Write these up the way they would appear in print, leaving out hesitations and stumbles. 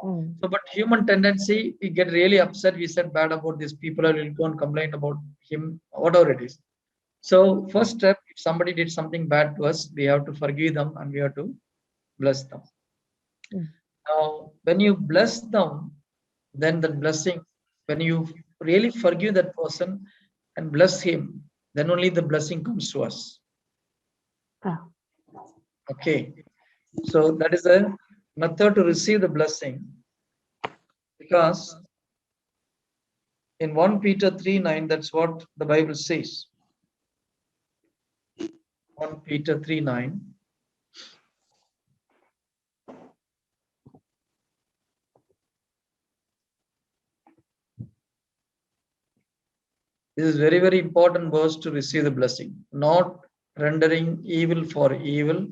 So, but human tendency, we get really upset. We said bad about these people, or we'll go and complain about him, whatever it is. So, first step, if somebody did something bad to us, we have to forgive them and we have to bless them. Now, when you bless them, then the blessing, when you really forgive that person and bless him, then only the blessing comes to us. Okay. So that is a method to receive the blessing, because in 1 Peter 3:9, that's what the Bible says. 1 Peter 3:9. This is very, very important verse to receive the blessing. Not rendering evil for evil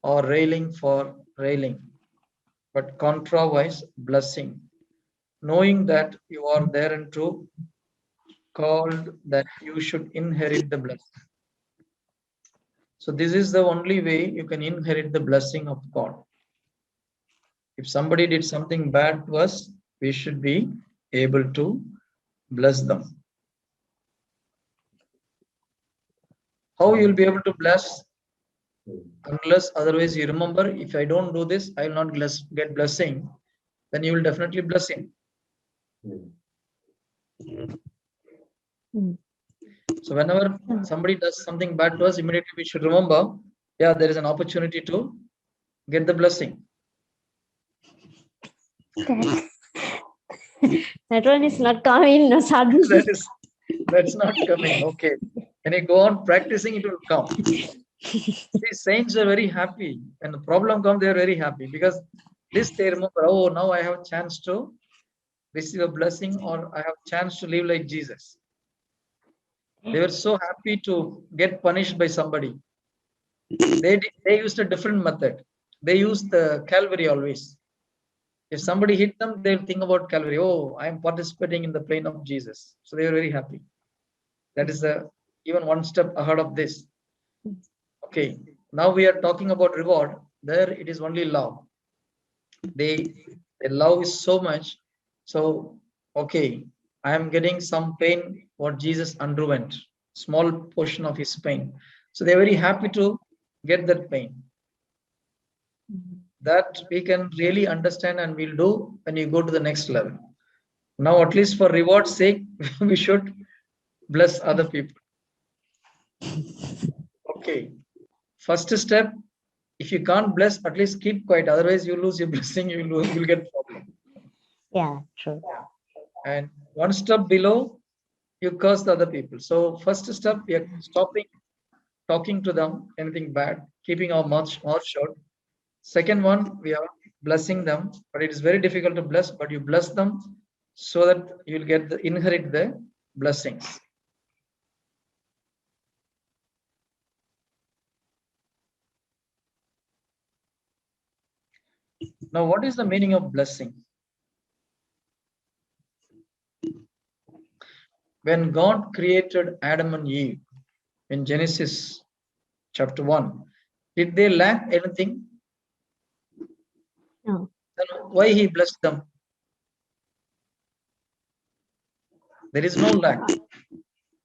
or railing for railing, but contrawise blessing, knowing that you are thereunto called, that you should inherit the blessing. So this is the only way you can inherit the blessing of God. If somebody did something bad to us, we should be able to bless them. How you will be able to bless? Unless otherwise, you remember, if I don't do this, I will not get blessing, then you will definitely bless him. So whenever somebody does something bad to us, immediately we should remember, yeah, there is an opportunity to get the blessing. That one is not coming, no, suddenly. That's not coming. Okay. When you go on practicing, it will come. See, saints are very happy. When the problem comes, they are very happy, because this they remember, oh, now I have a chance to receive a blessing, or I have a chance to live like Jesus. They were so happy to get punished by somebody. They used a different method. They used the Calvary always. If somebody hit them, they'll think about Calvary. Oh, I am participating in the pain of Jesus. So they were very happy. That is even one step ahead of this. Okay, now we are talking about reward. There it is only love. They love is so much. So, okay, I am getting some pain what Jesus underwent, small portion of his pain. So they're very happy to get that pain. That we can really understand and we'll do when you go to the next level. Now, at least for reward's sake, we should bless other people. Okay. First step, if you can't bless, at least keep quiet. Otherwise, you lose your blessing, you'll get problem. Yeah, true. And one step below, you curse the other people. So first step, we are stopping talking to them, anything bad, keeping our mouth shut. Second one, we are blessing them, but it is very difficult to bless, but you bless them so that you'll inherit the blessings. Now, what is the meaning of blessing? When God created Adam and Eve in Genesis chapter 1, did they lack anything? No. Then why he blessed them? There is no lack.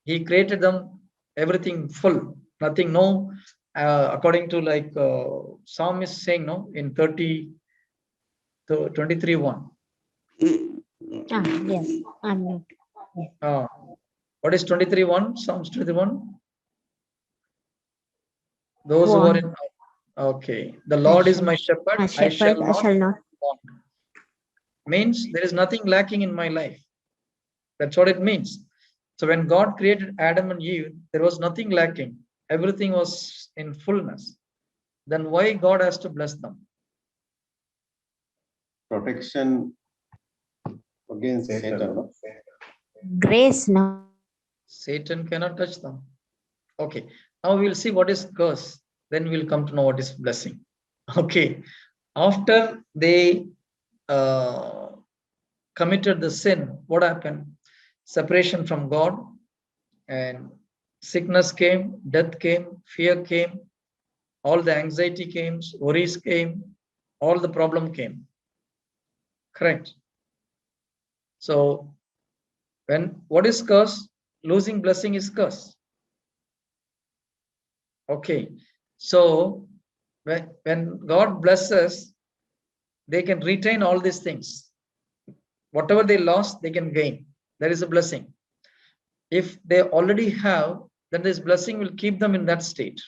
He created them everything full, nothing, no. According to like Psalm is saying, no, in 23:1. Yes, I'm What is 23:1? Psalms 23:1. Those who are in, okay, the Lord is my shepherd, I shall not want. Means there is nothing lacking in my life. That's what it means. So when God created Adam and Eve, there was nothing lacking. Everything was in fullness. Then why God has to bless them? Protection against Satan. Grace, no. Satan cannot touch them. Okay. Now we will see what is curse. Then we'll come to know what is blessing. Okay. After they committed the sin, what happened? Separation from God, and sickness came, death came, fear came, all the anxiety came, worries came, all the problem came. Correct. So what is curse? Losing blessing is curse. Okay. So when God blesses, they can retain all these things. Whatever they lost, they can gain. That is a blessing. If they already have, then this blessing will keep them in that state.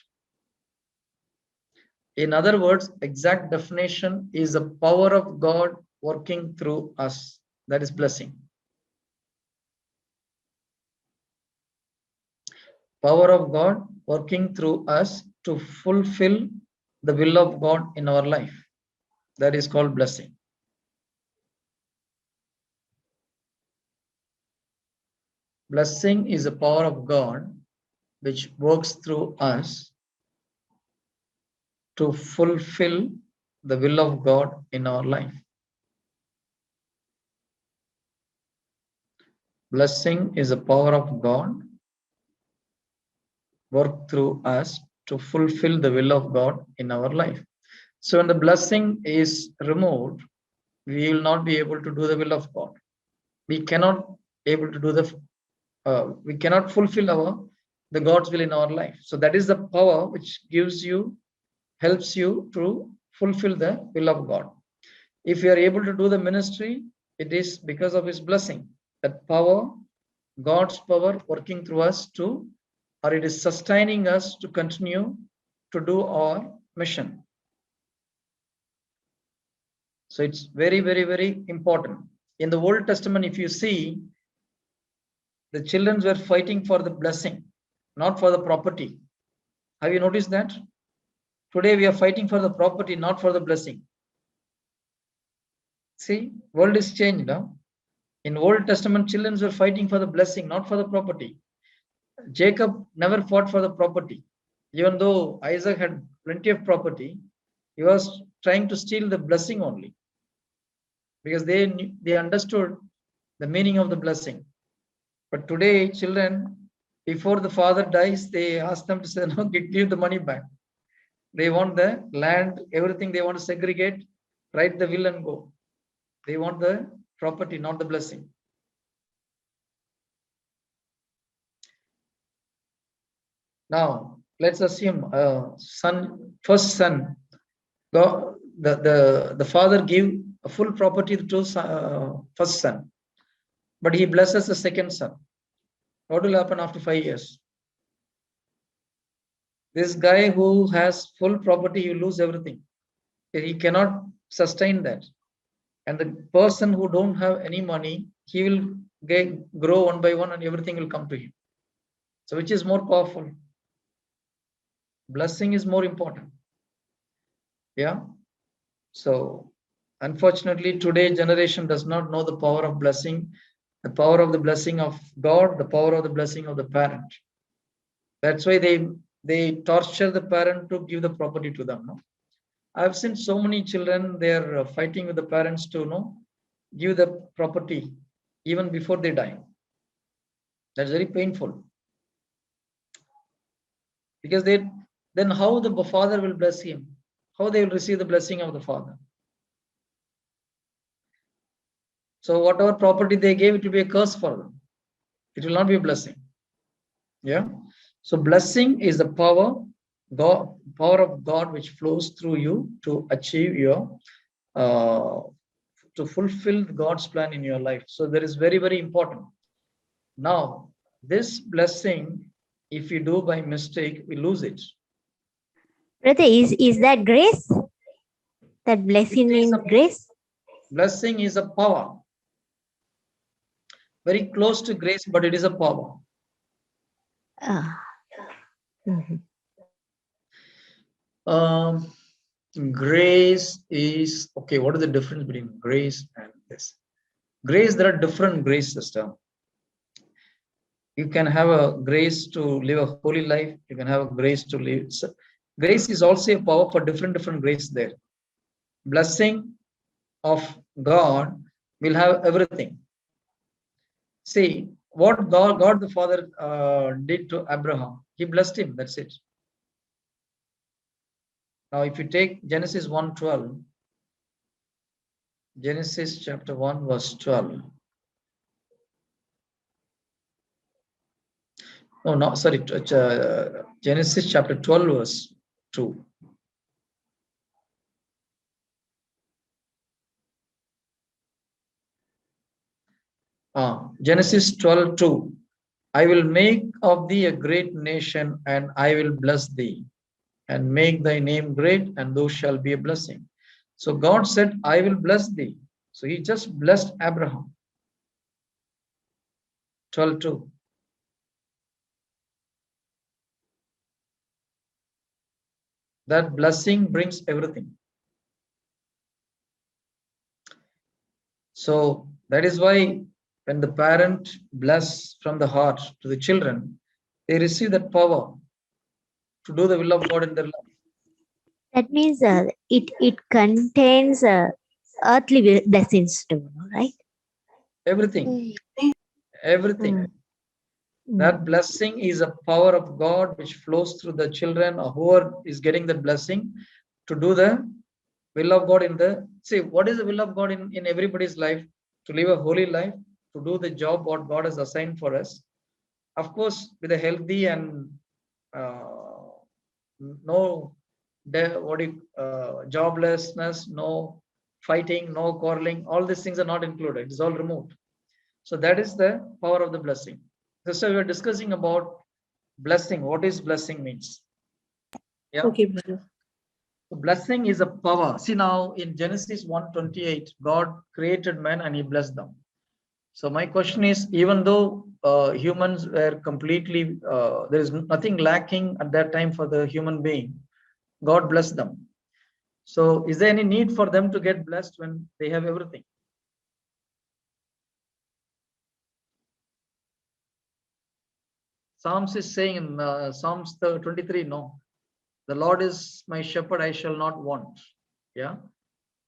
In other words, exact definition is the power of God working through us. That is blessing. Power of God working through us to fulfill the will of God in our life. That is called blessing. Blessing is the power of God which works through us to fulfill the will of God in our life. Blessing is the power of God work through us to fulfill the will of God in our life. So when the blessing is removed, we will not be able to do the will of God. We cannot able to do we cannot fulfill the God's will in our life. So that is the power which helps you to fulfill the will of God. If you are able to do the ministry, it is because of His blessing. That power, God's power working through us or it is sustaining us to continue to do our mission. So it's very, very, very important. In the Old Testament, if you see, the children were fighting for the blessing, not for the property. Have you noticed that? Today we are fighting for the property, not for the blessing. See, world is changed now. In Old Testament, children were fighting for the blessing, not for the property. Jacob never fought for the property. Even though Isaac had plenty of property, he was trying to steal the blessing only. Because they understood the meaning of the blessing. But today, children, before the father dies, they ask them to say, no, give the money back. They want the land, everything they want to segregate, write the will and go. They want the property, not the blessing. Now, let's assume first son, the father give a full property to first son, but he blesses the second son. What will happen after 5 years? This guy who has full property, you lose everything. He cannot sustain that. And the person who don't have any money, he will grow one by one and everything will come to him. So which is more powerful? Blessing is more important. Yeah. So unfortunately, today generation does not know the power of blessing, the power of the blessing of God, the power of the blessing of the parent. That's why they torture the parent to give the property to them. No? I've seen so many children, they're fighting with the parents to give the property even before they die. That's very painful. Because then how the father will bless him? How they will receive the blessing of the father? So whatever property they gave, it will be a curse for them. It will not be a blessing. Yeah. So blessing is the power of God which flows through you to achieve to fulfill God's plan in your life. So that is very, very important. Now, this blessing, if you do by mistake, we lose it. Brother, is that grace? That blessing means grace? Blessing is a power. Very close to grace, but it is a power. Grace is, okay, what is the difference between grace and this? Grace, there are different grace systems. You can have a grace to live a holy life. You can have a grace to live. So grace is also a power for different grace there. Blessing of God will have everything. See, what God the Father did to Abraham, He blessed him, that's it. Now, if you take Genesis 1:12, Genesis chapter 1 verse 12. Oh, no, sorry. Genesis chapter 12 verse 2. Genesis 12:2. I will make of thee a great nation, and I will bless thee, and make thy name great, and thou shalt be a blessing. So God said, I will bless thee. So he just blessed Abraham. 12:2. That blessing brings everything. So that is why when the parent bless from the heart to the children, they receive that power to do the will of God in their life. That means it contains earthly blessings too, right? Everything. Everything. Mm. That blessing is a power of God which flows through the children or whoever is getting that blessing to do the will of God in the. See, what is the will of God in everybody's life? To live a holy life, to do the job what God has assigned for us. Of course, with a healthy and no joblessness, no fighting, no quarreling, all these things are not included. It's all removed. So that is the power of the blessing. So we are discussing about blessing. What is blessing means? Yeah. Okay, brother. So blessing is a power. See, now in Genesis 1:28, God created man and he blessed them. So my question is, even though humans were completely, there is nothing lacking at that time for the human being, God blessed them. So is there any need for them to get blessed when they have everything? Psalms is saying in Psalms 23, no, the Lord is my shepherd, I shall not want. Yeah.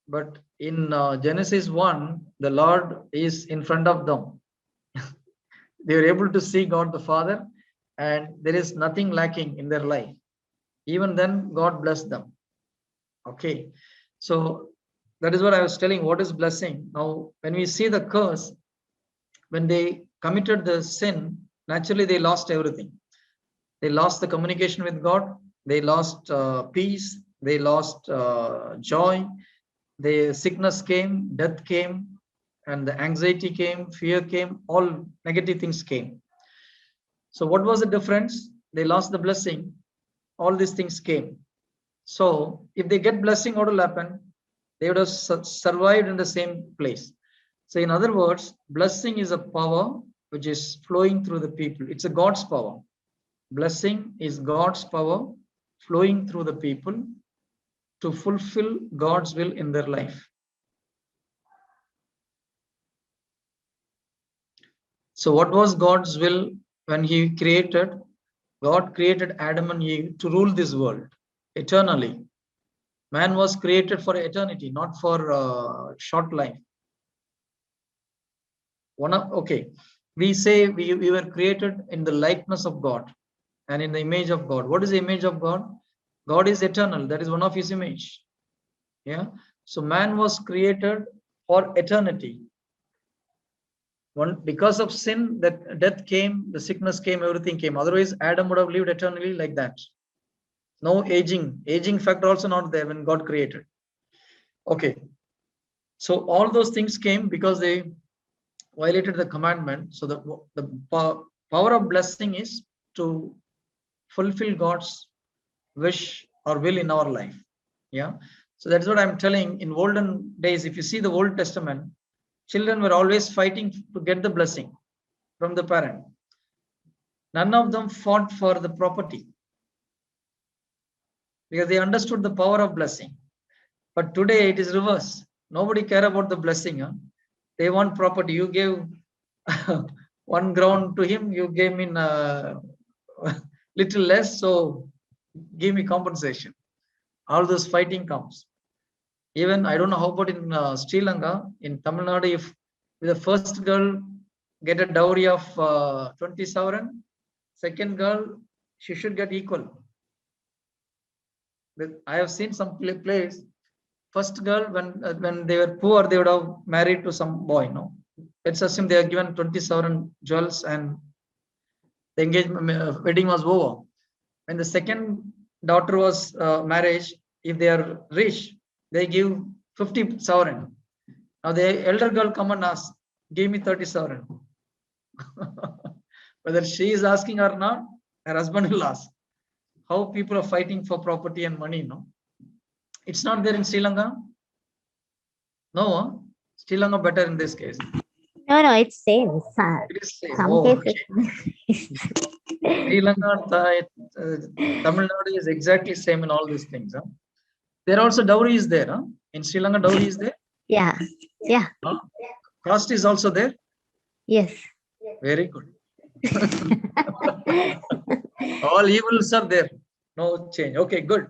But in Genesis 1, the Lord is in front of them. They were able to see God the Father, and there is nothing lacking in their life. Even then, God blessed them. Okay. So that is what I was telling. What is blessing? Now, when we see the curse, when they committed the sin, naturally they lost everything. They lost the communication with God. They lost peace. They lost joy. The sickness came, death came, and the anxiety came, fear came, all negative things came. So what was the difference? They lost the blessing. All these things came. So if they get blessing, what will happen? They would have survived in the same place. So in other words, blessing is a power which is flowing through the people. It's a God's power. Blessing is God's power flowing through the people to fulfill God's will in their life. So what was God's will when he created? God created Adam and Eve to rule this world eternally. Man was created for eternity, not for short life. We say we were created in the likeness of God and in the image of God. What is the image of God? God is eternal. That is one of his image. Yeah. So man was created for eternity. Because of sin, that death came, the sickness came, everything came. Otherwise, Adam would have lived eternally like that. No aging. Aging factor also not there when God created. Okay. So all those things came because they violated the commandment. So the power of blessing is to fulfill God's wish or will in our life. Yeah. So that's what I'm telling. In olden days, if you see the Old Testament, children were always fighting to get the blessing from the parent. None of them fought for the property because they understood the power of blessing. But today it is reverse. Nobody care about the blessing. Huh? They want property. You gave one ground to him, you gave me little less, so give me compensation. All those fighting comes. Even I don't know how about in Sri Lanka, in Tamil Nadu, if the first girl get a dowry of 20,000, second girl, she should get equal. I have seen some place first girl, when they were poor, they would have married to some boy. No, let's assume they are given 27 jewels and the engagement wedding was over. When the second daughter was marriage, if they are rich, they give 50 sovereign. Now the elder girl come and ask, give me 30 sovereign. Whether she is asking or not, her husband will ask. How people are fighting for property and money, no? It's not there in Sri Lanka. No, Sri Lanka better in this case. No, it's same. It is same. Some Oh, cases. Sri Lanka, Tamil Nadu is exactly same in all these things. Huh? There also dowry is there. Huh? In Sri Lanka, dowry is there. Yeah. Huh? Caste is also there. Yes. Very good. All evils are there. No change. Okay, good.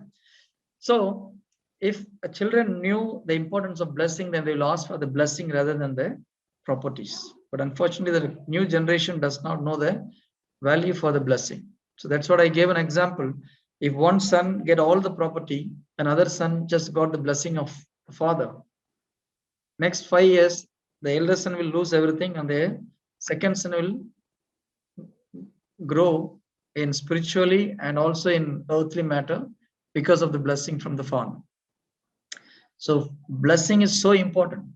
So, if children knew the importance of blessing, then they will ask for the blessing rather than the properties. But unfortunately, the new generation does not know the value for the blessing. So that's what I gave an example. If one son get all the property, another son just got the blessing of the father. Next 5 years, the elder son will lose everything, and the second son will grow in spiritually and also in earthly matter because of the blessing from the father. So blessing is so important.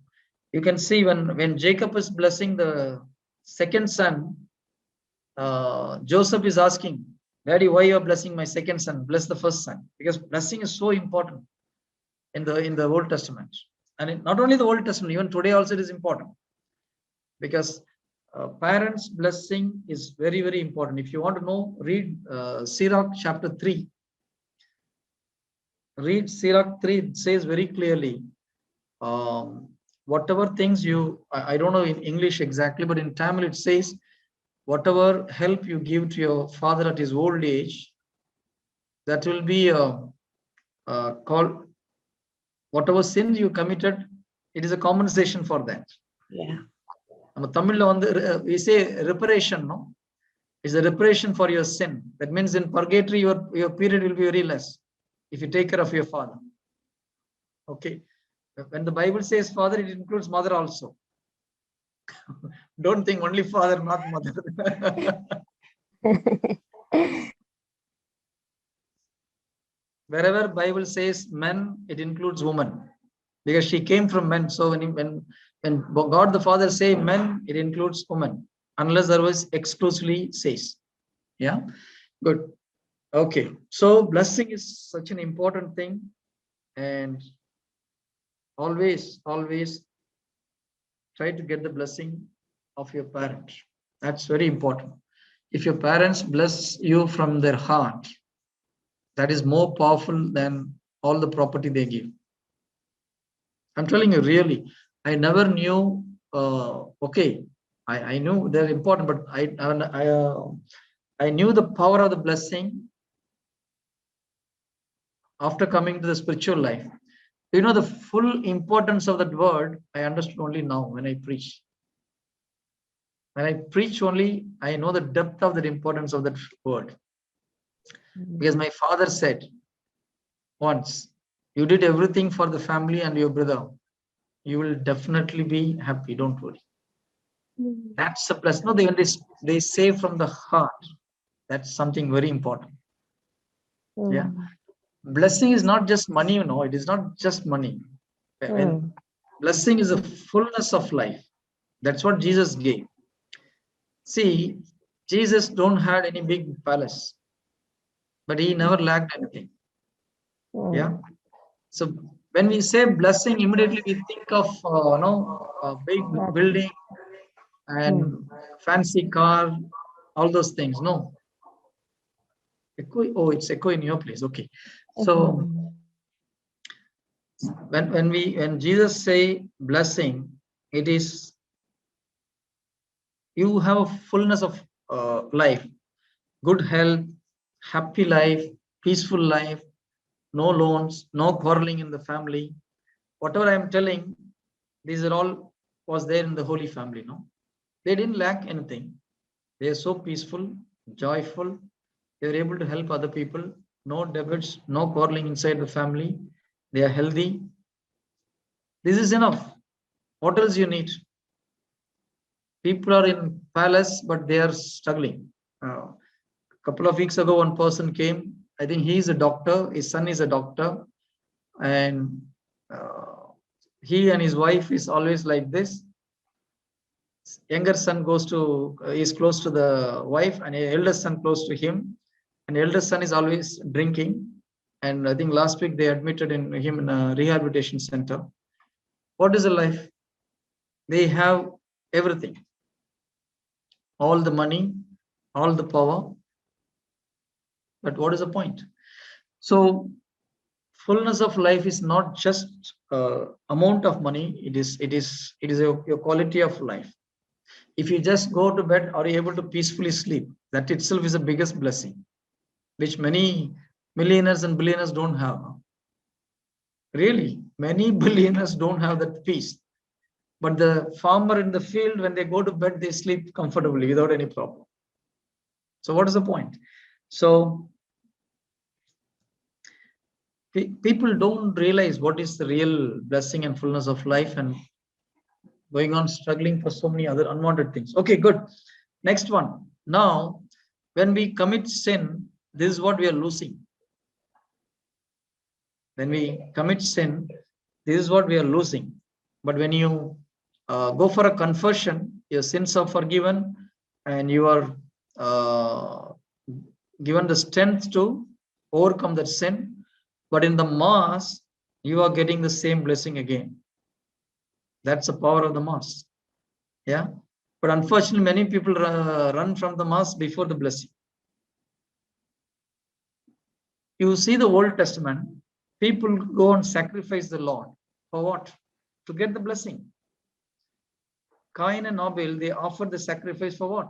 You can see when Jacob is blessing the second son, Joseph is asking, Daddy, why you are blessing my second son? Bless the first son, because blessing is so important in the Old Testament, and not only the Old Testament, even today also it is important, because parents' blessing is very, very important. If you want to know, read Sirach chapter 3. Read Sirach 3. It says very clearly, whatever things I don't know in English exactly, but in Tamil it says, whatever help you give to your father at his old age, that will be called, whatever sins you committed, it is a compensation for that. Yeah. We say reparation, no? It's a reparation for your sin. That means in purgatory, your period will be very less if you take care of your father. Okay. When the Bible says father, it includes mother also. Don't think only father, not mother. Wherever Bible says men, it includes woman, because she came from men. So when God the Father say men, it includes woman, unless there was exclusively says. Yeah, good. Okay, so blessing is such an important thing, and always try to get the blessing of your parents. That's very important. If your parents bless you from their heart, that is more powerful than all the property they give. I'm telling you, really, I never knew. Okay, I knew they're important, but I knew the power of the blessing after coming to the spiritual life. You know, the full importance of that word, I understood only now when I preach. When I preach only, I know the depth of the importance of that word. Because my father said once, you did everything for the family and your brother, you will definitely be happy, don't worry. That's a plus. No, they say from the heart. That's something very important. Yeah. Blessing is not just money, you know, it is not just money. When blessing is a fullness of life. That's what Jesus gave. See, Jesus don't have any big palace, but he never lacked anything. Yeah. So when we say blessing, immediately we think of a big building and fancy car, all those things. No. Echo, oh, it's echo in your place. Okay. So when Jesus say blessing, it is you have a fullness of life, good health, happy life, peaceful life, no loans, no quarreling in the family. Whatever I am telling, these are all was there in the Holy Family. No, they didn't lack anything. They are so peaceful, joyful. They are able to help other people. No debts, no quarreling inside the family. They are healthy. This is enough. What else you need? People are in palace, but they are struggling. Couple of weeks ago, one person came. I think he is a doctor. His son is a doctor, and he and his wife is always like this. Younger son is close to the wife, and elder son close to him. And elder son is always drinking. And I think last week they admitted him in a rehabilitation center. What is a life? They have everything, all the money, all the power. But what is the point? So fullness of life is not just amount of money. It is your quality of life. If you just go to bed, are you able to peacefully sleep? That itself is the biggest blessing, which many millionaires and billionaires don't have. Really, many billionaires don't have that peace. But the farmer in the field, when they go to bed, they sleep comfortably without any problem. So what is the point? So people don't realize what is the real blessing and fullness of life, and going on struggling for so many other unwanted things. Okay, good. Next one. Now, when we commit sin, this is what we are losing. When we commit sin, this is what we are losing. But when you go for a confession, your sins are forgiven, and you are given the strength to overcome that sin. But in the Mass, you are getting the same blessing again. That's the power of the Mass. Yeah. But unfortunately, many people run from the Mass before the blessing. You see the Old Testament, people go and sacrifice the Lord. For what? To get the blessing. Cain and Abel, they offered the sacrifice for what?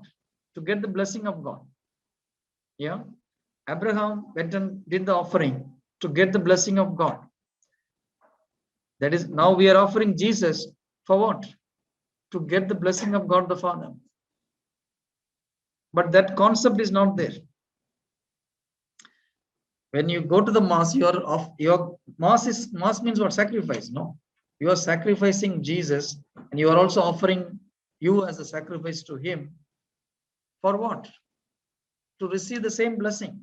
To get the blessing of God. Yeah. Abraham went and did the offering to get the blessing of God. That is, now we are offering Jesus for what? To get the blessing of God the Father. But that concept is not there. When you go to the Mass, your Mass means what? Sacrifice. No, you are sacrificing Jesus, and you are also offering you as a sacrifice to Him. For what? To receive the same blessing.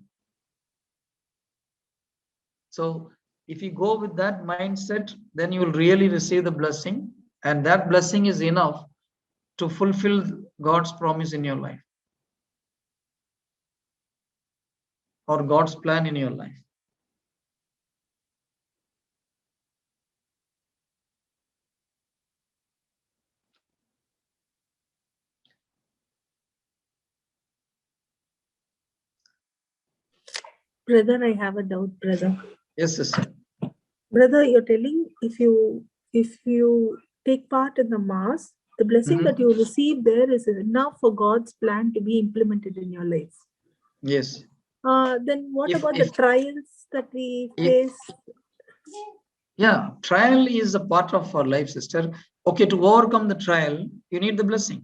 So if you go with that mindset, then you will really receive the blessing, and that blessing is enough to fulfill God's promise in your life, or God's plan in your life. Brother, I have a doubt, brother. Yes, sister. Brother, you're telling if you take part in the Mass, the blessing that you receive there is enough for God's plan to be implemented in your life. Yes. Then what about the trials that we face? Yeah, trial is a part of our life, sister. Okay, to overcome the trial, you need the blessing.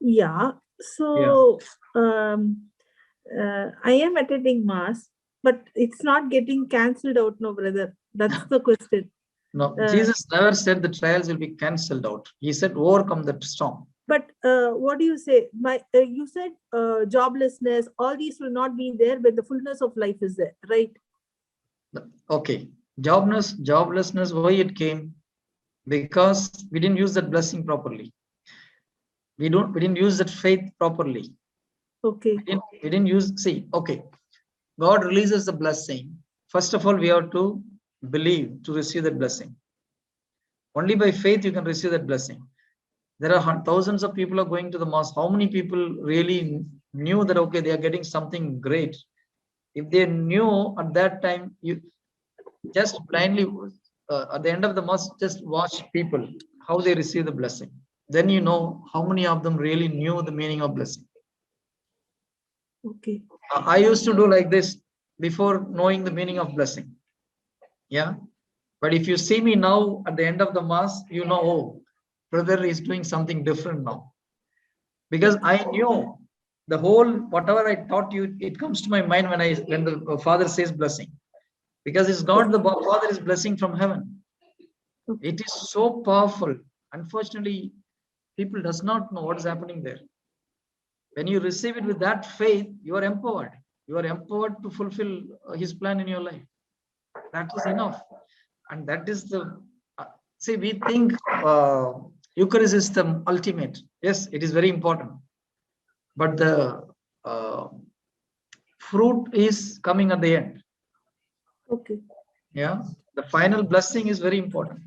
Yeah. So I am attending Mass, but it's not getting cancelled out, no, brother. That's the question. No, Jesus never said the trials will be cancelled out. He said overcome the storm. But what do you say? You said joblessness, all these will not be there when the fullness of life is there, right? Okay. Joblessness, why it came? Because we didn't use that blessing properly. We didn't use that faith properly. Okay. We didn't use, see, okay. God releases the blessing. First of all, we have to believe to receive that blessing. Only by faith you can receive that blessing. There are thousands of people are going to the Mass. How many people really knew that, okay, they are getting something great? If they knew at that time, you just blindly, at the end of the Mass, just watch people, how they receive the blessing. Then you know how many of them really knew the meaning of blessing. Okay. I used to do like this before knowing the meaning of blessing. Yeah. But if you see me now at the end of the Mass, you know, oh, brother is doing something different now. Because I knew the whole, whatever I taught you, it comes to my mind when the Father says blessing. Because it's God, the Father is blessing from heaven. Okay. It is so powerful. Unfortunately, people does not know what is happening there. When you receive it with that faith, you are empowered. You are empowered to fulfill his plan in your life. That is enough. And that is the, see, we think Eucharist is the ultimate. Yes, it is very important. But the fruit is coming at the end. Okay. Yeah, the final blessing is very important.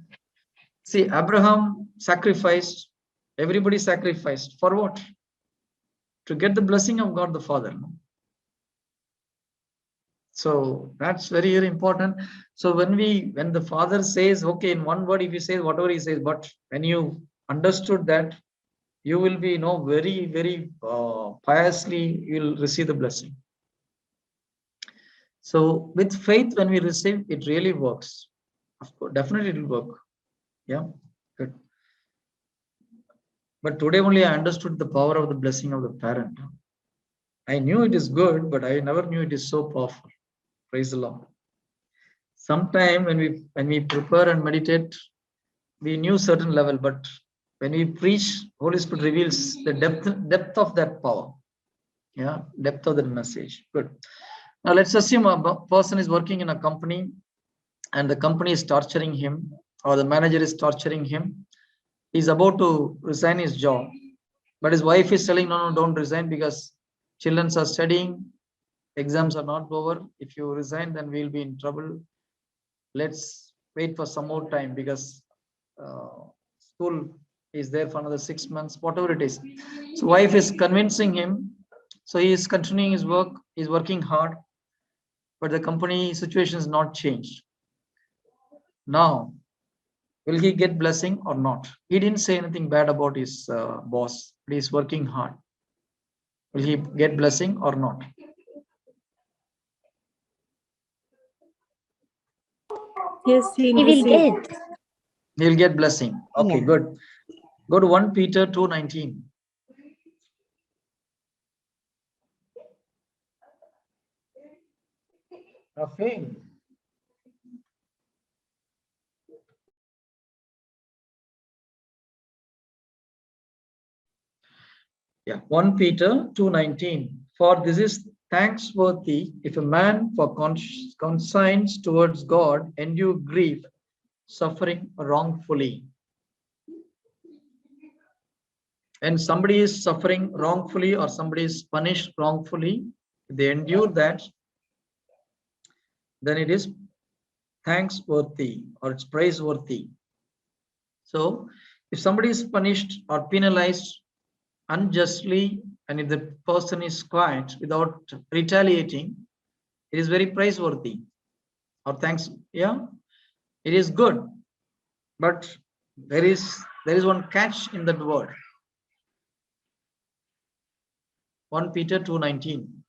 See, Abraham sacrificed, everybody sacrificed. For what? To get the blessing of God the Father. So that's very, very important. So when the Father says, okay, in one word, if he says whatever he says, but when you understood that, you will be, very, very piously, you will receive the blessing. So with faith, when we receive, it really works. Of course, definitely it will work. Yeah, good. But today only I understood the power of the blessing of the parent. I knew it is good, but I never knew it is so powerful. Praise the Lord. Sometime when we prepare and meditate, we knew certain level, but when we preach, Holy Spirit reveals the depth of that power. Yeah, depth of that message. Good. Now let's assume a person is working in a company and the company is torturing him, or the manager is torturing him. He's about to resign his job, but his wife is telling, no, don't resign because children are studying, exams are not over. If you resign, then we'll be in trouble. Let's wait for some more time because school is there for another 6 months, whatever it is. So wife is convincing him. So he is continuing his work. He's working hard, but the company situation is not changed. Now, will he get blessing or not? He didn't say anything bad about his boss, but he's working hard. Will he get blessing or not? Yes, he He will will receive. get. He'll get blessing. Okay, Yeah. good. Go to 1 Peter 2:19. Nothing. Yeah, 1 Peter 2:19. For this is thanksworthy if a man for conscience towards God endure grief, suffering wrongfully. And somebody is suffering wrongfully or somebody is punished wrongfully, if they endure that, then it is thanksworthy or it's praiseworthy. So if somebody is punished or penalized unjustly, and if the person is quiet without retaliating, it is very praiseworthy or thanks. Yeah, it is good, but there is one catch in that word. 1 Peter 2:19.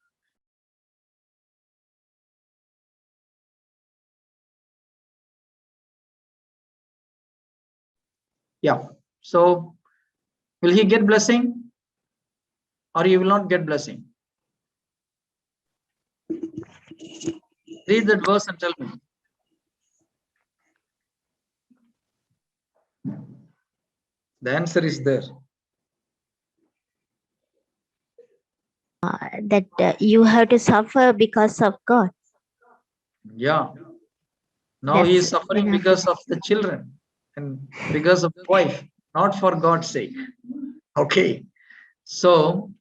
Yeah, so will he get blessing or he will not get blessing? Read that verse and tell me. The answer is there. That you have to suffer because of God. Yeah. Now he is That's suffering enough. because of the children and because of the wife, not for God's sake. Okay. So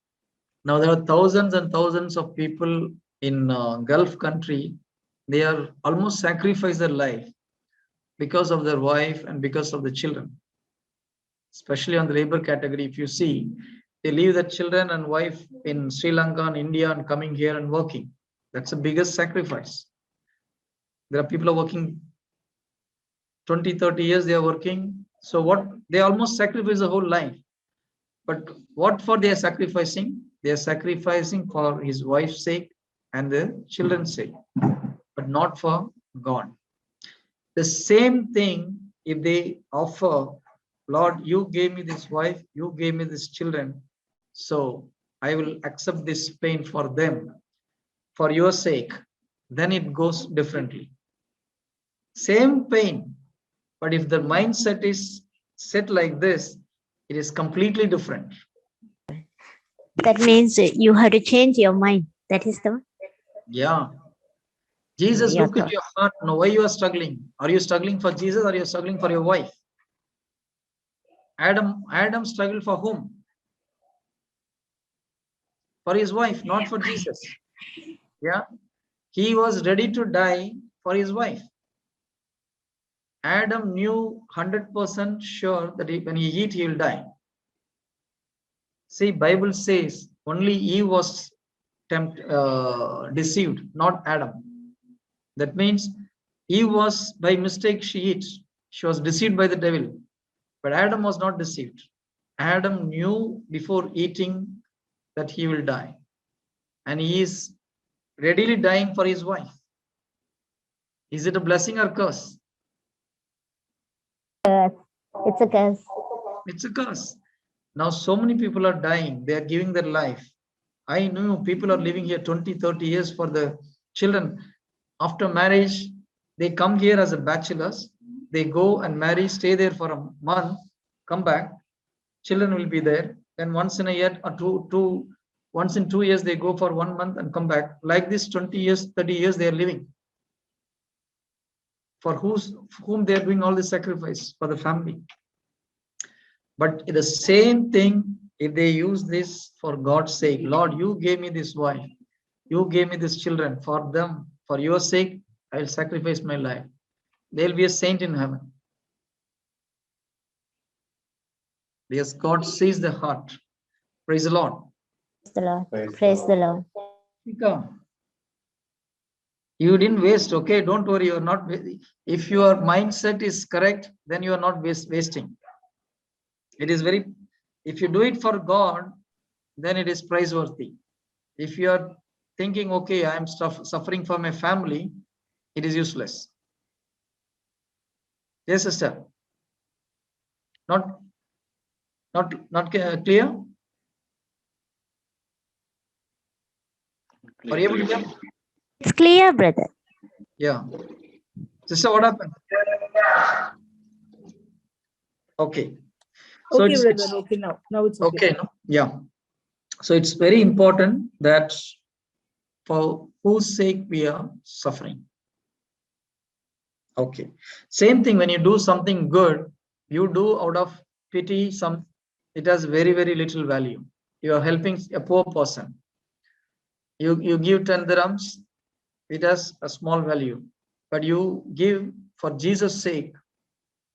now there are thousands and thousands of people in Gulf country. They are almost sacrifice their life because of their wife and because of the children. Especially on the labor category, if you see, they leave their children and wife in Sri Lanka and India and coming here and working. That's the biggest sacrifice. There are people who are working 20-30 years, they are working. So what, they almost sacrifice the whole life. But what for they are sacrificing? They are sacrificing for his wife's sake and the children's sake, but not for God. The same thing if they offer, Lord, you gave me this wife, you gave me these children, so I will accept this pain for them, for your sake, then it goes differently. Same pain, But if the mindset is set like this, it is completely different. That means you have to change your mind. That is the Yeah. Jesus your look at thought. your heart. Now, why you are struggling? Are you struggling for Jesus or are you struggling for your wife? Adam struggled for whom? For his wife, not for Jesus. Yeah. He was ready to die for his wife. Adam knew 100% sure that when he eat, he will die. See, Bible says only Eve was deceived, not Adam. That means Eve was by mistake she eats. She was deceived by the devil. But Adam was not deceived. Adam knew before eating that he will die. And he is readily dying for his wife. Is it a blessing or curse? It's a curse. It's a curse. Now, so many people are dying. They are giving their life. I know people are living here 20, 30 years for the children. After marriage, they come here as a bachelors. They go and marry, stay there for a month, come back. Children will be there. Then once in a year or once in 2 years, they go for 1 month and come back. Like this, 20 years, 30 years, they are living. For whom they are doing all this sacrifice for the family. But the same thing, if they use this for God's sake, Lord, you gave me this wife, you gave me these children, for them, for your sake, I will sacrifice my life. They'll be a saint in heaven. Because God sees the heart. Praise the Lord. Praise the Lord. Praise Praise the the Lord. You didn't waste, okay? Don't worry, you're not. If your mindset is correct, then you are not wasting. It is very, if you do it for God, then it is praiseworthy. If you are thinking, okay, I am suffering for my family, it is useless. Yes, sister. Not clear? Are you able to hear? It's clear, brother. Yeah. Sister, what happened? Okay. So Okay, it's brother. Okay, now it's okay. okay. No? Yeah. So it's very important that for whose sake we are suffering. Okay. Same thing when you do something good, you do out of pity. It has very, very little value. You are helping a poor person. You give 10 dirhams, it has a small value. But you give for Jesus' sake,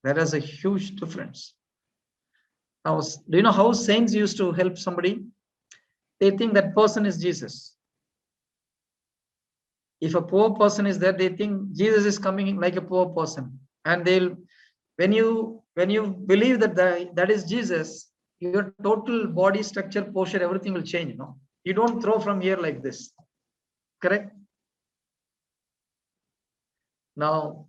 that has a huge difference. Now, do you know how saints used to help somebody? They think that person is Jesus. If a poor person is there, they think Jesus is coming like a poor person. And when you believe that that is Jesus, your total body structure, posture, everything will change. You don't throw from here like this. Correct? Now,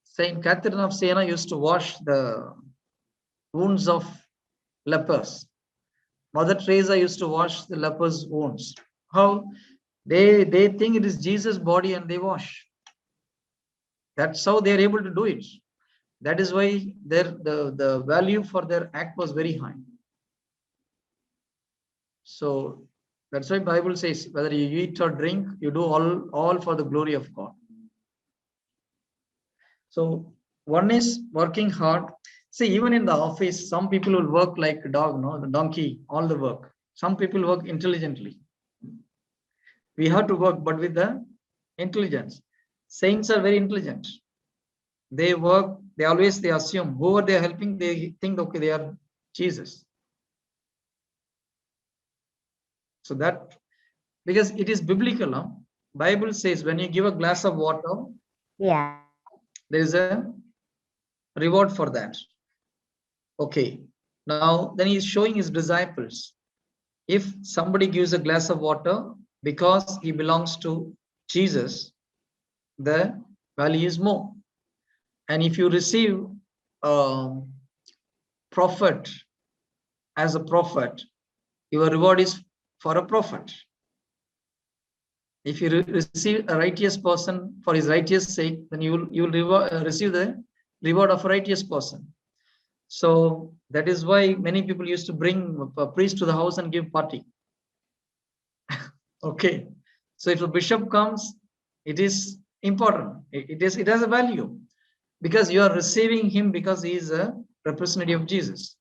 Saint Catherine of Siena used to wash the wounds of lepers. Mother Teresa used to wash the lepers' wounds. How? They think it is Jesus' body and they wash. That's how they are able to do it. That is why the value for their act was very high. So that's why Bible says whether you eat or drink, you do all for the glory of God. So one is working hard. See, even in the office, some people will work like a dog, the donkey, all the work. Some people work intelligently. We have to work, but with the intelligence. Saints are very intelligent. They work, they assume whoever they are helping, they think, okay, they are Jesus. So that, because it is biblical, no? Bible says when you give a glass of water, Yeah. there is a reward for that. Okay. Now, then he's showing his disciples. If somebody gives a glass of water because he belongs to Jesus, the value is more. And if you receive a prophet as a prophet, your reward is for a prophet. If you receive a righteous person for his righteous sake, then you will receive the reward of a righteous person. So that is why many people used to bring a priest to the house and give party. Okay, so if a bishop comes, it is important. It has a value because you are receiving him because he is a representative of Jesus.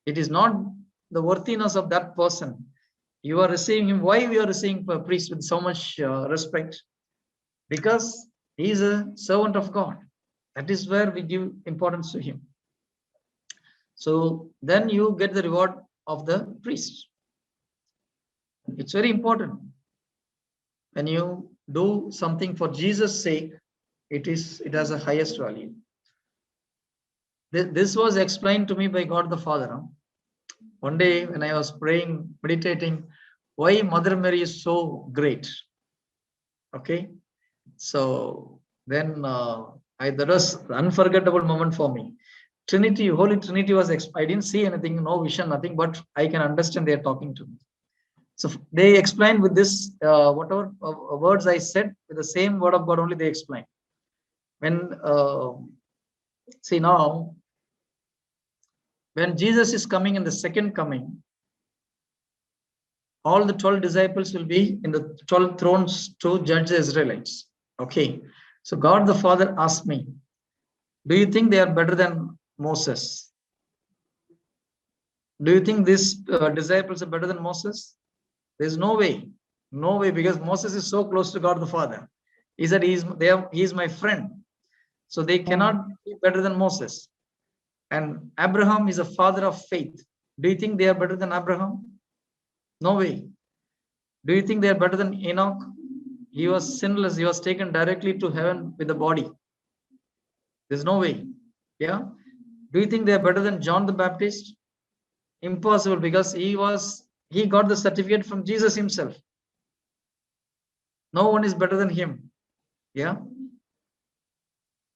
It is not the worthiness of that person. You are receiving him. Why we are receiving a priest with so much respect? Because he is a servant of God. That is where we give importance to him. So then you get the reward of the priest. It's very important. When you do something for Jesus' sake, it has a highest value. This was explained to me by God the Father. One day when I was praying, meditating, why Mother Mary is so great. Okay, so then that was an unforgettable moment for me. Trinity, Holy Trinity was, I didn't see anything, no vision, nothing, but I can understand they are talking to me. So they explained with this, whatever words I said, with the same word of God only they explained. When, see now, when Jesus is coming in the second coming, all the 12 disciples will be in the 12 thrones to judge the Israelites. Okay, so God the Father asked me, do you think they are better than Moses? Do you think these disciples are better than Moses? There's no way, because Moses is so close to God the Father. He said he is my friend, so they cannot be better than Moses. And Abraham is a father of faith. Do you think they are better than Abraham? No way. Do you think they are better than Enoch? He was sinless. He was taken directly to heaven with the body. There's no way. Yeah. Do you think they are better than John the Baptist? Impossible, because he got the certificate from Jesus himself. No one is better than him. Yeah.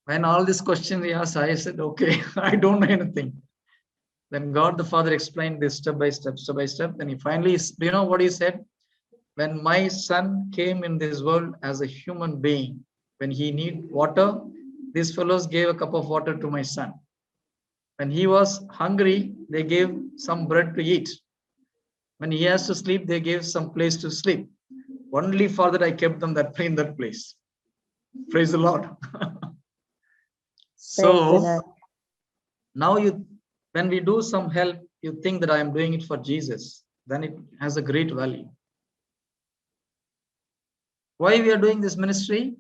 When all these questions he asked, I said, okay, I don't know anything. Then God the Father explained this step by step. Then he finally, do you know what he said? When my son came in this world as a human being, when he needed water, these fellows gave a cup of water to my son. When he was hungry, they gave some bread to eat. When he has to sleep, they gave some place to sleep. Only for that I kept them in that place. Praise the Lord. So now when we do some help, you think that I am doing it for Jesus, then it has a great value. Why we are doing this ministry?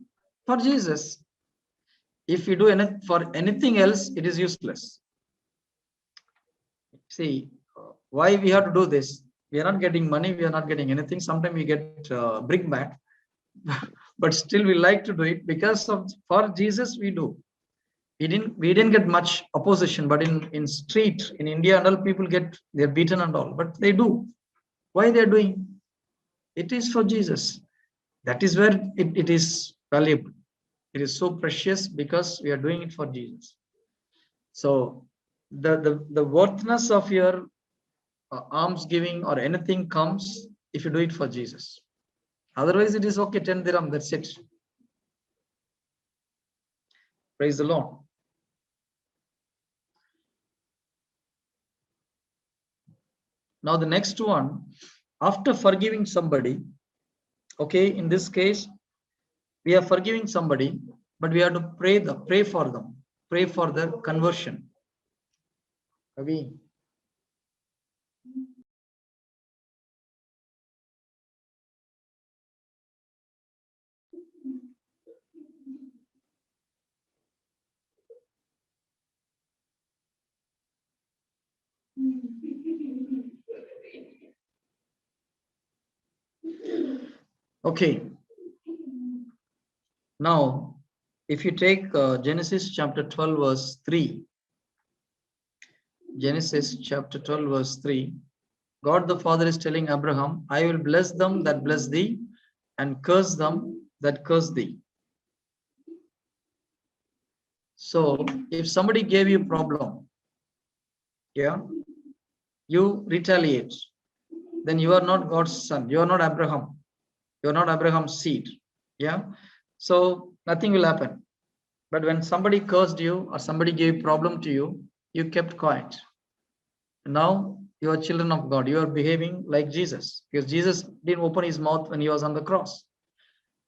For Jesus. If we do anything for anything else, it is useless. See, why we have to do this? We are not getting money, we are not getting anything. Sometimes we get brickbat, but still we like to do it because for Jesus we do. We didn't get much opposition, but in street in India and all, people they're beaten and all, but they do. Why they're doing? It is for Jesus. That is where it is valuable. It is so precious because we are doing it for Jesus. So the worthiness of your alms giving or anything comes if you do it for Jesus. Otherwise, it is okay, 10 dirham, that's it. Praise the Lord. Now the next one, after forgiving somebody, okay, in this case, we are forgiving somebody, but we have to pray for them, pray for their conversion. Avi. Okay. Now, if you take Genesis chapter 12, verse 3, Genesis chapter 12, verse 3, God the Father is telling Abraham, I will bless them that bless thee and curse them that curse thee. So, if somebody gave you a problem, yeah, you retaliate, then you are not God's son, you are not Abraham. You're not Abraham's seed. Yeah. So nothing will happen. But when somebody cursed you or somebody gave problem to you, you kept quiet. Now you are children of God. You are behaving like Jesus, because Jesus didn't open his mouth when he was on the cross.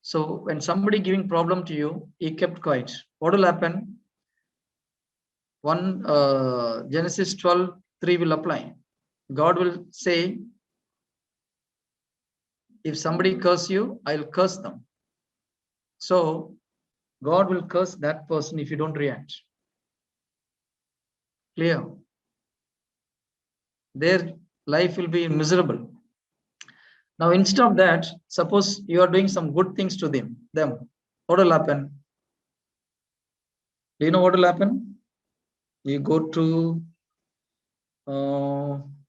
So when somebody giving problem to you, he kept quiet. What will happen? Genesis 12:3 will apply. God will say, if somebody curse you, I'll curse them. So God will curse that person if you don't react. Clear? Their life will be miserable. Now, instead of that, suppose you are doing some good things to them. What will happen? Do you know what will happen? You go to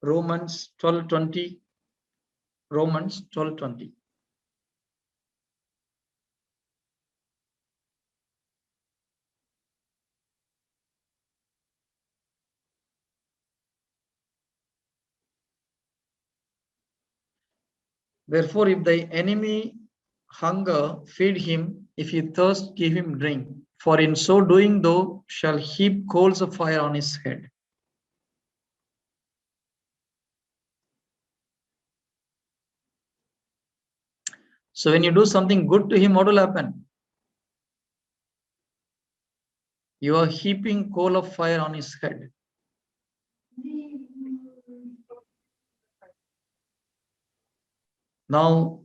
Romans 12:20. Romans 12:20. Therefore, if thy enemy hunger, feed him. If he thirst, give him drink. For in so doing, thou shalt heap coals of fire on his head. So when you do something good to him, what will happen? You are heaping coal of fire on his head. Now,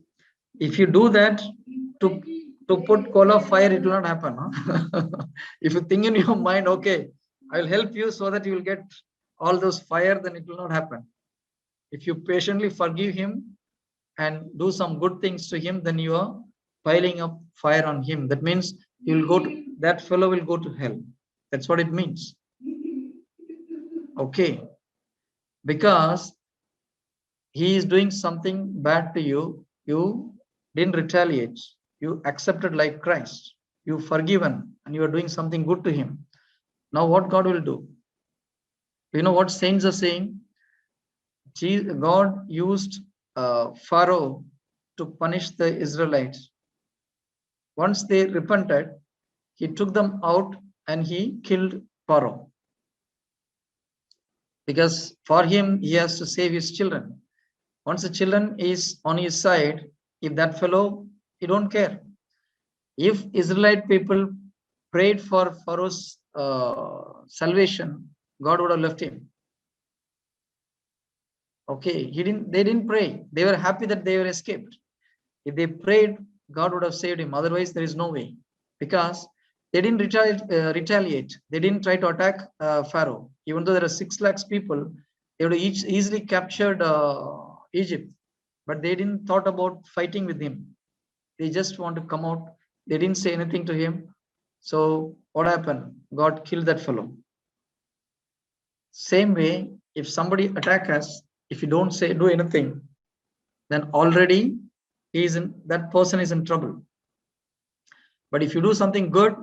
if you do that to put coal of fire, it will not happen. Huh? If you think in your mind, okay, I will help you so that you will get all those fire, then it will not happen. If you patiently forgive him and do some good things to him, then you are piling up fire on him. That means he will go to, that fellow will go to hell. That's what it means. Okay. Because he is doing something bad to you, you didn't retaliate. You accepted like Christ. You forgiven and you are doing something good to him. Now what God will do? You know what saints are saying? God used Pharaoh to punish the Israelites. Once they repented, he took them out and he killed Pharaoh. Because for him, he has to save his children. Once the children is on his side, if that fellow, he don't care. If Israelite people prayed for Pharaoh's salvation, God would have left him. Okay, they didn't pray. They were happy that they were escaped. If they prayed, God would have saved him. Otherwise, there is no way. Because they didn't retaliate. They didn't try to attack Pharaoh. Even though there are 6 lakhs people, they would have easily captured Egypt. But they didn't thought about fighting with him. They just want to come out. They didn't say anything to him. So what happened? God killed that fellow. Same way, if somebody attack us, if you don't do anything, then already that person is in trouble. But if you do something good,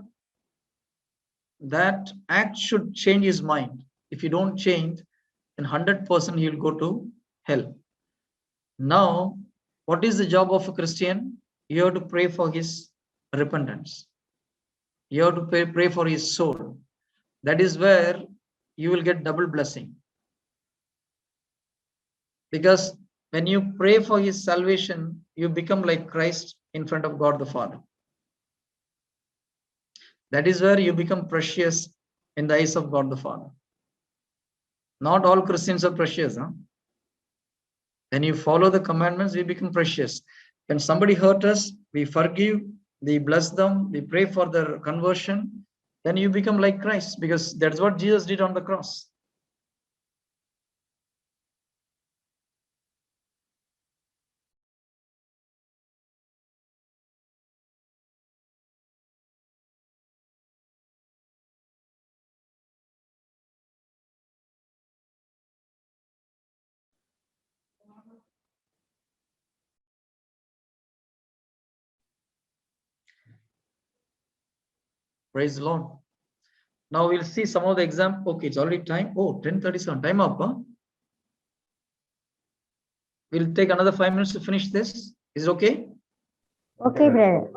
that act should change his mind. If you don't change, then 100% he will go to hell. Now, what is the job of a Christian? You have to pray for his repentance. You have to pray for his soul. That is where you will get double blessing. Because when you pray for his salvation, you become like Christ in front of God the Father. That is where you become precious in the eyes of God the Father. Not all Christians are precious. Huh? When you follow the commandments, we become precious. When somebody hurt us, we forgive, we bless them, we pray for their conversion. Then you become like Christ, because that's what Jesus did on the cross. Praise the Lord. Now we'll see some of the examples. Okay, it's already time. Oh, 10:37. Time up. Huh? We'll take another 5 minutes to finish this. Is it okay? Okay, brother.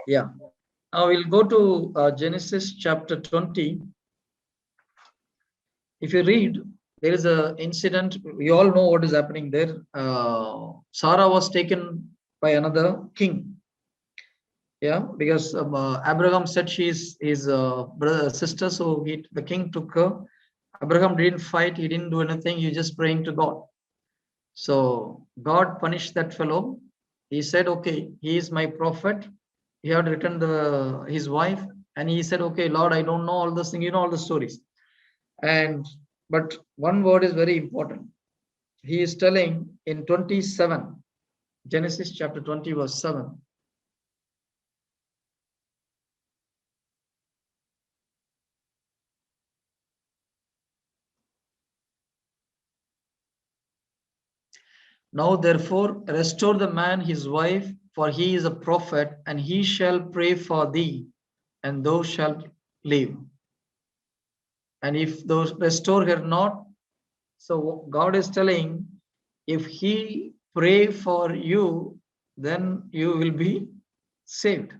Yeah. Now we'll go to Genesis chapter 20. If you read, there is a incident. We all know what is happening there. Sarah was taken by another king. Yeah, because Abraham said she is his brother, sister, so the king took her. Abraham didn't fight, he didn't do anything, he just praying to God. So God punished that fellow. He said, okay, he is my prophet. He had written his wife, and he said, okay, Lord, I don't know all this thing, you know all the stories. But one word is very important. He is telling in 27, Genesis chapter 20, verse 7. Now therefore restore the man his wife, for he is a prophet, and he shall pray for thee, and thou shalt live. And if thou restore her not, so God is telling, if he pray for you, then you will be saved.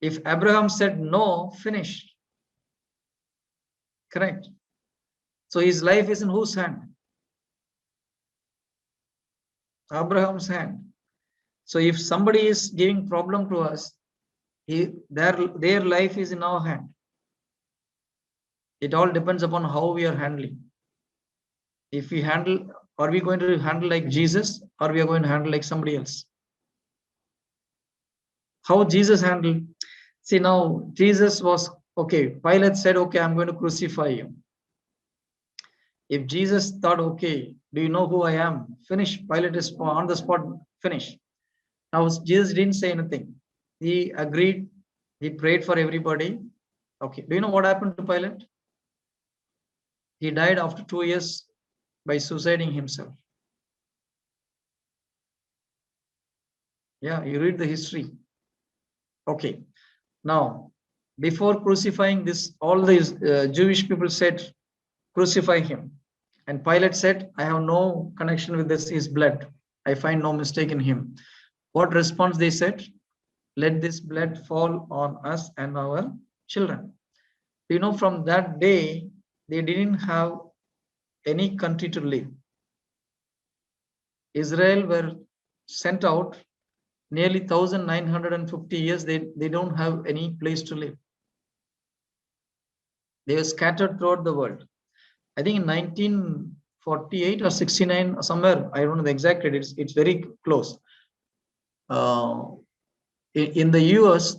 If Abraham said no, finished. Correct. So his life is in whose hand? Abraham's hand. So if somebody is giving problem to us, their life is in our hand. It all depends upon how we are handling. If we handle, are we going to handle like Jesus, or we are going to handle like somebody else? How Jesus handled? See, now Jesus was, okay, Pilate said, okay, I'm going to crucify you. If Jesus thought, okay, do you know who I am? Finish. Pilate is on the spot, finish. Now Jesus didn't say anything. He agreed. He prayed for everybody. Okay. Do you know what happened to Pilate? He died after 2 years by suiciding himself. Yeah, you read the history. Okay. Now, before crucifying this, all these Jewish people said, crucify him. And Pilate said, I have no connection with his blood. I find no mistake in him. What response they said? Let this blood fall on us and our children. You know, from that day, they didn't have any country to live. Israel were sent out nearly 1950 years. They don't have any place to live. They were scattered throughout the world. I think in 1948 or 69, somewhere, I don't know the exact date, it's very close. In the US,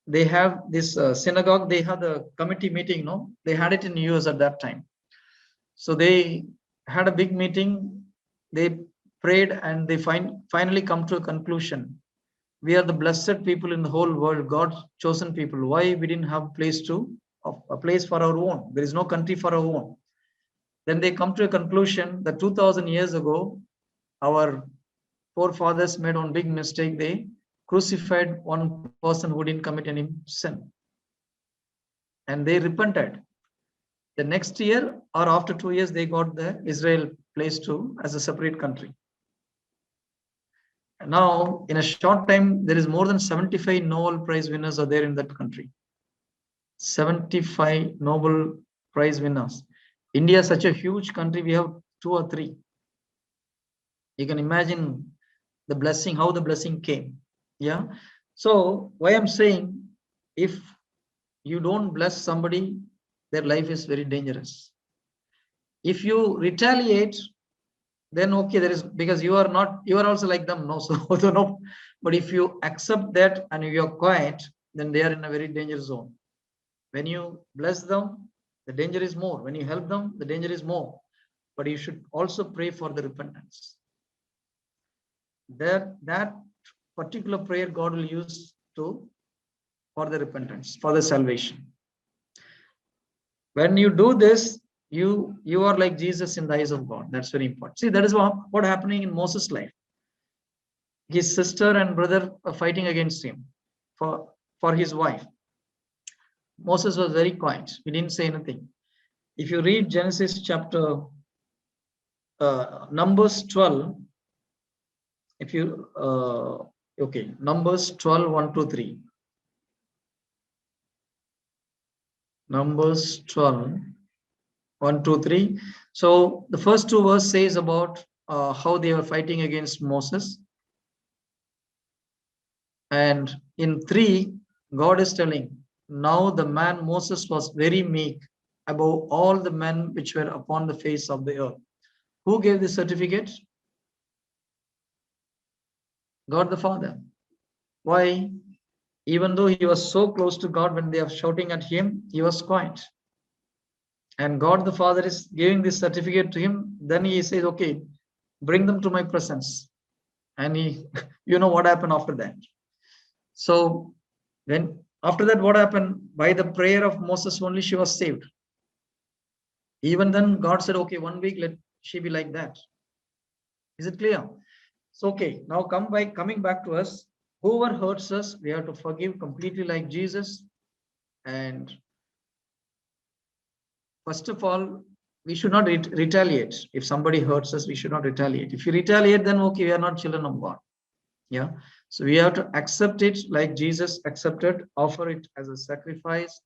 they have this synagogue, they had a committee meeting, no? They had it in the US at that time. So they had a big meeting, they prayed, and they finally come to a conclusion. We are the blessed people in the whole world, God's chosen people. Why we didn't have a place for our own? There is no country for our own. Then they come to a conclusion that 2000 years ago, our forefathers made one big mistake. They crucified one person who didn't commit any sin. And they repented. The next year or after 2 years, they got the Israel placed as a separate country. Now, in a short time, there is more than 75 Nobel Prize winners are there in that country. 75 Nobel Prize winners. India is such a huge country, we have 2 or 3. You can imagine the blessing, how the blessing came. Yeah. So why I'm saying, if you don't bless somebody, their life is very dangerous. If you retaliate, then okay, there is, because you are also like them, no? So no. But if you accept that and you are quiet, then they are in a very dangerous zone. When you bless them, the danger is more. When you help them, the danger is more. But you should also pray for the repentance. That particular prayer God will use for the repentance, for the salvation. When you do this, you are like Jesus in the eyes of God. That's very important. See, that is what happening in Moses' life. His sister and brother are fighting against him for his wife. Moses was very quiet. He didn't say anything. If you read Genesis chapter Numbers 12, If you, okay, Numbers 12, 1 to 3. Numbers 12, 1, 2, 3. So the first two verses says about how they were fighting against Moses. And in 3, God is telling, now the man Moses was very meek above all the men which were upon the face of the earth. Who gave this certificate? God the Father. Why? Even though he was so close to God, when they are shouting at him, he was quiet. And God the Father is giving this certificate to him. Then he says, okay, bring them to my presence. And he, you know what happened after that. So when after that, what happened? By the prayer of Moses only, she was saved. Even then, God said, okay, 1 week, let she be like that. Is it clear? So, okay, now coming back to us, whoever hurts us, we have to forgive completely like Jesus. And first of all, we should not retaliate. If somebody hurts us, we should not retaliate. If you retaliate, then okay, we are not children of God. Yeah. So we have to accept it like Jesus accepted, offer it as a sacrifice,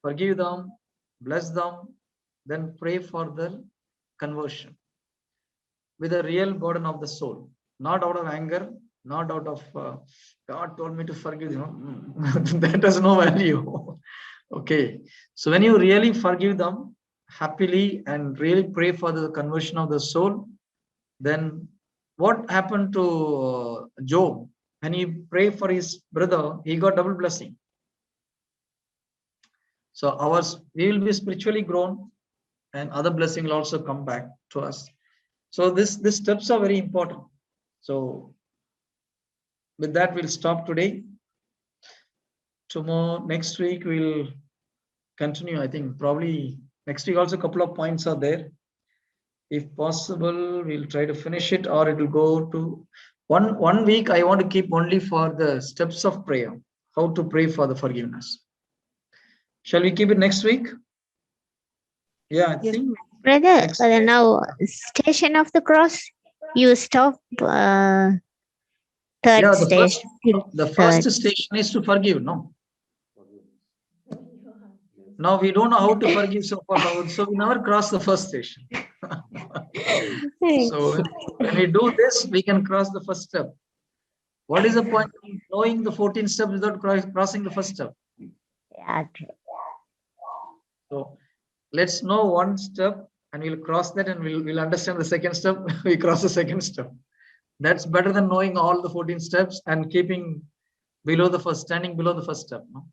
forgive them, bless them, then pray for their conversion with a real burden of the soul, not out of anger, not out of God told me to forgive you. That has no value. Okay. So when you really forgive them happily and really pray for the conversion of the soul, then what happened to Job? When he prayed for his brother, he got double blessing. So we will be spiritually grown, and other blessing will also come back to us. So these steps are very important. So with that, we'll stop today. Tomorrow, next week, we'll continue. I think probably next week also a couple of points are there. If possible, we'll try to finish it, or it will go to one week. I want to keep only for the steps of prayer, how to pray for the forgiveness. Shall we keep it next week? Yeah, I think. Brother, now Station of the Cross, you stop third station. The first station is to forgive, no? Now we don't know how to forgive so far, so we never cross the first station. So when we do this, we can cross the first step. What is the point of knowing the 14 steps without crossing the first step? Yeah. So let's know one step and we'll cross that, and we'll understand the second step. We cross the second step. That's better than knowing all the 14 steps and keeping standing below the first step. No?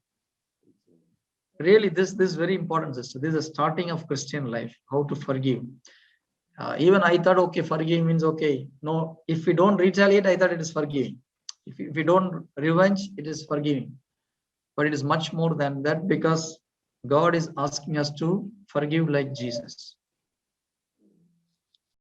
Really, this is very important, sister. This is the starting of Christian life, how to forgive. Even I thought, okay, forgive means okay. No, if we don't retaliate, I thought it is forgiving. If we don't revenge, it is forgiving. But it is much more than that, because God is asking us to forgive like Jesus.